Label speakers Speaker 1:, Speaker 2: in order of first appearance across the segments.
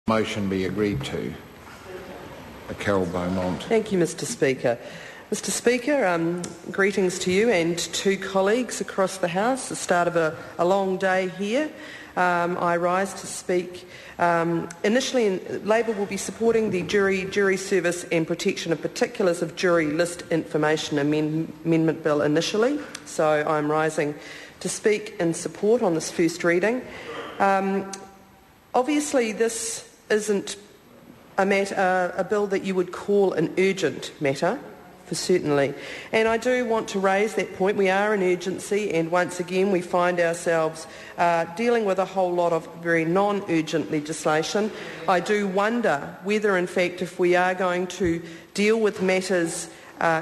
Speaker 1: Motion be agreed to. Carol Beaumont.
Speaker 2: Thank you, Mr Speaker. Mr Speaker, greetings to you and to colleagues across the House. The start of a long day here. I rise to speak. Initially, Labor will be supporting the Jury Service and Protection of Particulars of Jury List Information Amendment Bill initially. So I'm rising to speak in support on this first reading. Obviously, this isn't a bill that you would call an urgent matter, for certainly. And I do want to raise that point. We are an urgency, and once again we find ourselves dealing with a whole lot of very non-urgent legislation. I do wonder whether, in fact, if we are going to deal with matters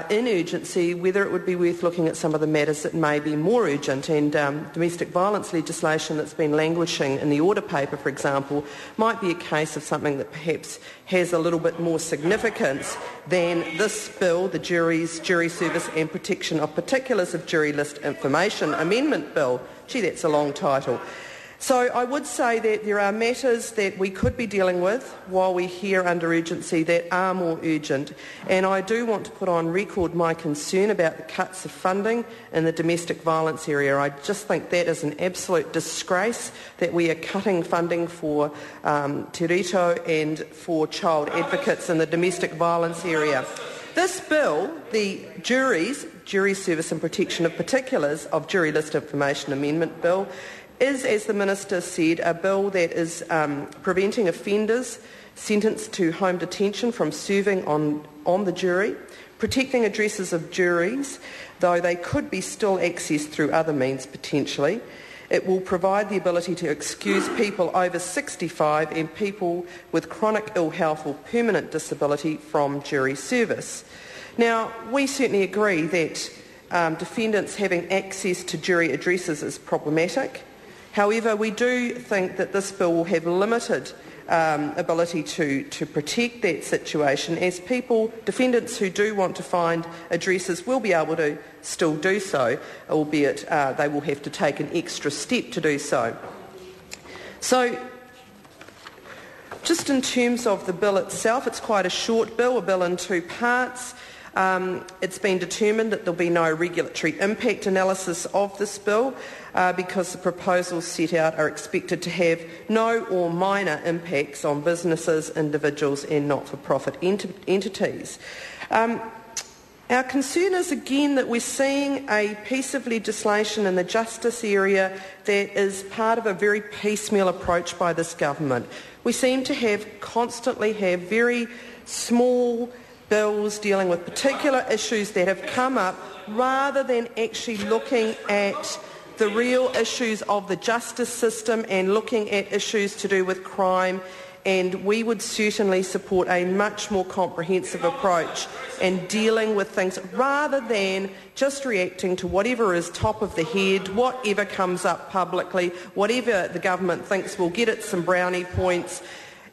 Speaker 2: in urgency, whether it would be worth looking at some of the matters that may be more urgent. And domestic violence legislation that's been languishing in the order paper, for example, might be a case of something that perhaps has a little bit more significance than this bill, the Jury Service and Protection of Particulars of Jury List Information Amendment Bill. Gee, that's a long title. So I would say that there are matters that we could be dealing with while we're here under urgency that are more urgent, and I do want to put on record my concern about the cuts of funding in the domestic violence area. I just think that is an absolute disgrace that we are cutting funding for Te Rito and for child advocates in the domestic violence area. This bill, the Jury Service and Protection of Particulars of Jury List Information Amendment Bill, is, as the Minister said, a bill that is preventing offenders sentenced to home detention from serving on the jury, protecting addresses of juries, though they could be still accessed through other means potentially. It will provide the ability to excuse people over 65 and people with chronic ill health or permanent disability from jury service. Now, we certainly agree that defendants having access to jury addresses is problematic. However, we do think that this bill will have limited ability to protect that situation, as defendants who do want to find addresses will be able to still do so, albeit they will have to take an extra step to do so. So, just in terms of the bill itself, it's quite a short bill, a bill in two parts. It's been determined that there'll be no regulatory impact analysis of this bill because the proposals set out are expected to have no or minor impacts on businesses, individuals and not-for-profit entities. Our concern is again that we're seeing a piece of legislation in the justice area that is part of a very piecemeal approach by this government. We seem to constantly have very small bills dealing with particular issues that have come up rather than actually looking at the real issues of the justice system and looking at issues to do with crime. And we would certainly support a much more comprehensive approach and dealing with things rather than just reacting to whatever is top of the head, whatever comes up publicly, whatever the government thinks will get it some brownie points.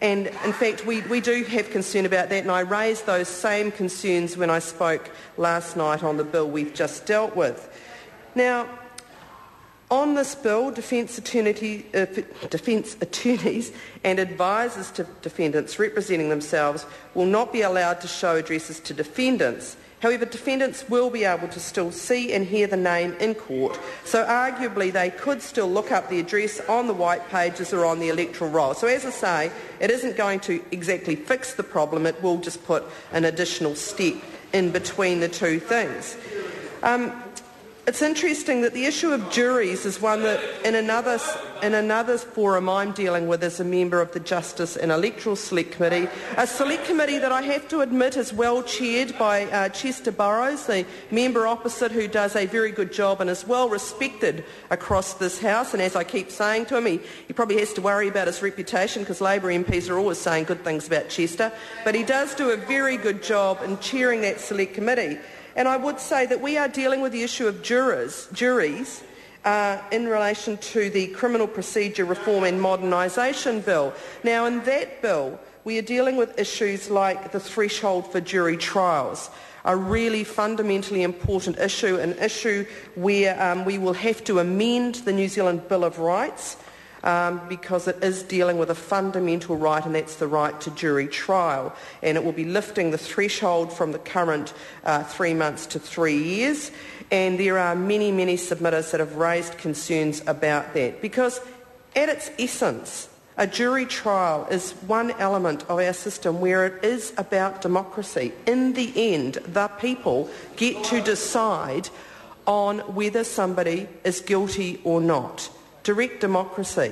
Speaker 2: And in fact, we do have concern about that, and I raised those same concerns when I spoke last night on the bill we've just dealt with. Now, on this bill, defence attorneys and advisors to defendants representing themselves will not be allowed to show addresses to defendants. However, defendants will be able to still see and hear the name in court, so arguably they could still look up the address on the white pages or on the electoral roll. So as I say, it isn't going to exactly fix the problem, it will just put an additional step in between the two things. It's interesting that the issue of juries is one that in another forum I'm dealing with as a member of the Justice and Electoral Select Committee, a select committee that I have to admit is well chaired by Chester Burrows, the member opposite, who does a very good job and is well respected across this House. And as I keep saying to him, he probably has to worry about his reputation because Labor MPs are always saying good things about Chester, but he does do a very good job in chairing that select committee. And I would say that we are dealing with the issue of juries in relation to the Criminal Procedure Reform and Modernisation Bill. Now, in that bill, we are dealing with issues like the threshold for jury trials, a really fundamentally important issue, an issue where we will have to amend the New Zealand Bill of Rights because it is dealing with a fundamental right, and that's the right to jury trial. And it will be lifting the threshold from the current 3 months to 3 years. And there are many, many submitters that have raised concerns about that, because at its essence, a jury trial is one element of our system where it is about democracy. In the end, the people get to decide on whether somebody is guilty or not. Direct democracy.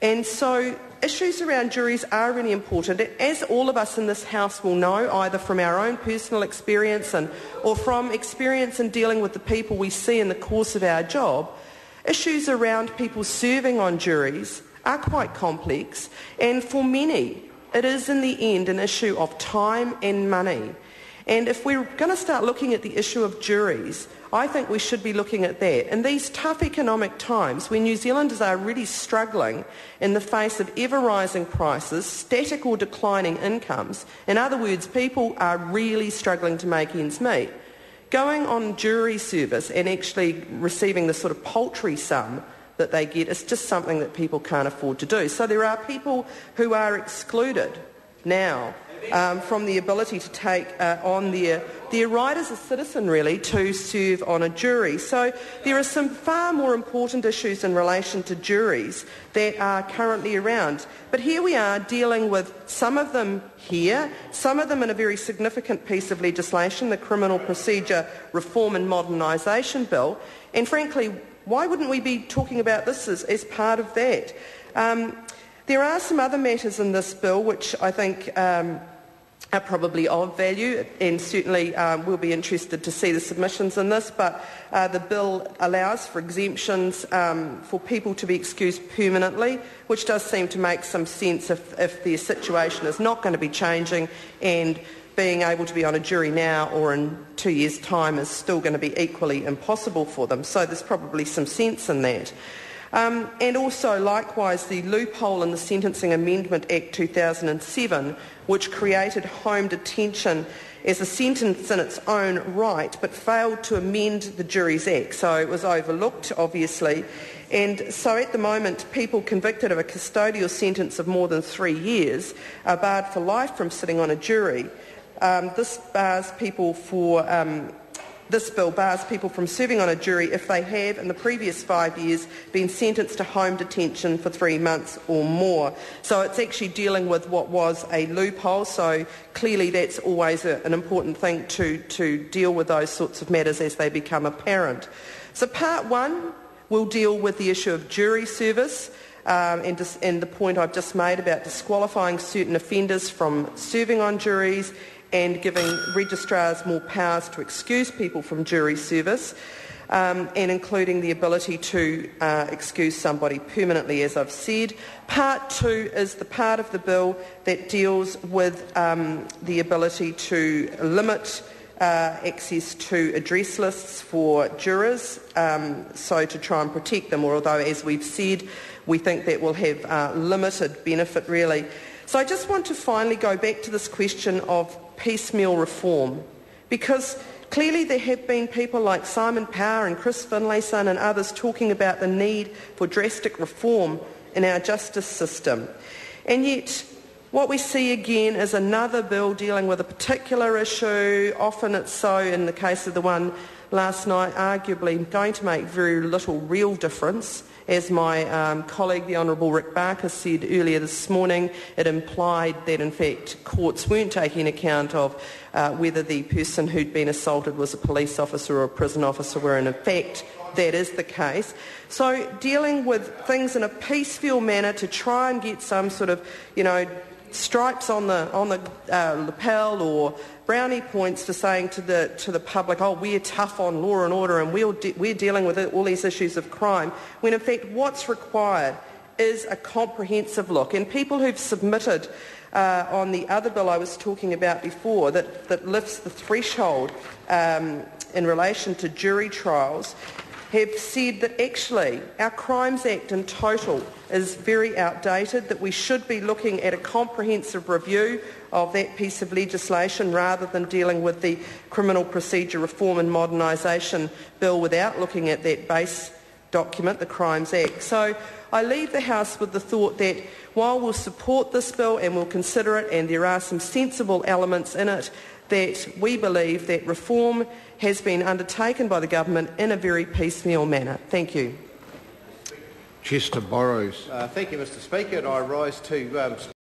Speaker 2: And so issues around juries are really important. As all of us in this House will know, either from our own personal experience or from experience in dealing with the people we see in the course of our job, issues around people serving on juries are quite complex, and for many it is in the end an issue of time and money. And if we're going to start looking at the issue of juries, I think we should be looking at that. In these tough economic times, when New Zealanders are really struggling in the face of ever-rising prices, static or declining incomes, in other words, people are really struggling to make ends meet, going on jury service and actually receiving the sort of paltry sum that they get is just something that people can't afford to do. So there are people who are excluded now from the ability to take on their right as a citizen, really, to serve on a jury. So there are some far more important issues in relation to juries that are currently around. But here we are dealing with some of them here, some of them in a very significant piece of legislation, the Criminal Procedure Reform and Modernisation Bill. And frankly, why wouldn't we be talking about this as part of that? There are some other matters in this bill which I think are probably of value, and certainly we'll be interested to see the submissions in this, but the bill allows for exemptions for people to be excused permanently, which does seem to make some sense if their situation is not going to be changing, and being able to be on a jury now or in 2 years' time is still going to be equally impossible for them. So there's probably some sense in that. And also, likewise, the loophole in the Sentencing Amendment Act 2007, which created home detention as a sentence in its own right, but failed to amend the Juries Act. So it was overlooked, obviously. And so at the moment, people convicted of a custodial sentence of more than 3 years are barred for life from sitting on a jury. This bill bars people from serving on a jury if they have, in the previous 5 years, been sentenced to home detention for 3 months or more. So it's actually dealing with what was a loophole, so clearly that's always an important thing to deal with those sorts of matters as they become apparent. So part one will deal with the issue of jury service, and the point I've just made about disqualifying certain offenders from serving on juries and giving registrars more powers to excuse people from jury service, and including the ability to excuse somebody permanently, as I've said. Part two is the part of the bill that deals with the ability to limit access to address lists for jurors, so to try and protect them, although, as we've said, we think that will have limited benefit, really. So I just want to finally go back to this question of piecemeal reform, because clearly there have been people like Simon Power and Chris Finlayson and others talking about the need for drastic reform in our justice system. And yet what we see again is another bill dealing with a particular issue. Often it's so, in the case of the one last night, arguably going to make very little real difference. As my colleague, the Honourable Rick Barker, said earlier this morning, it implied that, in fact, courts weren't taking account of whether the person who'd been assaulted was a police officer or a prison officer, where in fact that is the case. So dealing with things in a piecemeal manner to try and get some sort of, stripes on the lapel or brownie points for saying to the public, oh, we're tough on law and order and we're dealing with all these issues of crime, when in fact what's required is a comprehensive look. And people who've submitted on the other bill I was talking about before that lifts the threshold in relation to jury trials have said that actually our Crimes Act in total is very outdated, that we should be looking at a comprehensive review of that piece of legislation rather than dealing with the Criminal Procedure Reform and Modernisation Bill without looking at that base document, the Crimes Act. So I leave the House with the thought that while we'll support this bill and we'll consider it, and there are some sensible elements in it, that we believe that reform has been undertaken by the government in a very piecemeal manner. Thank you.
Speaker 1: Chester Borrows.
Speaker 3: Thank you, Mr Speaker. And I rise to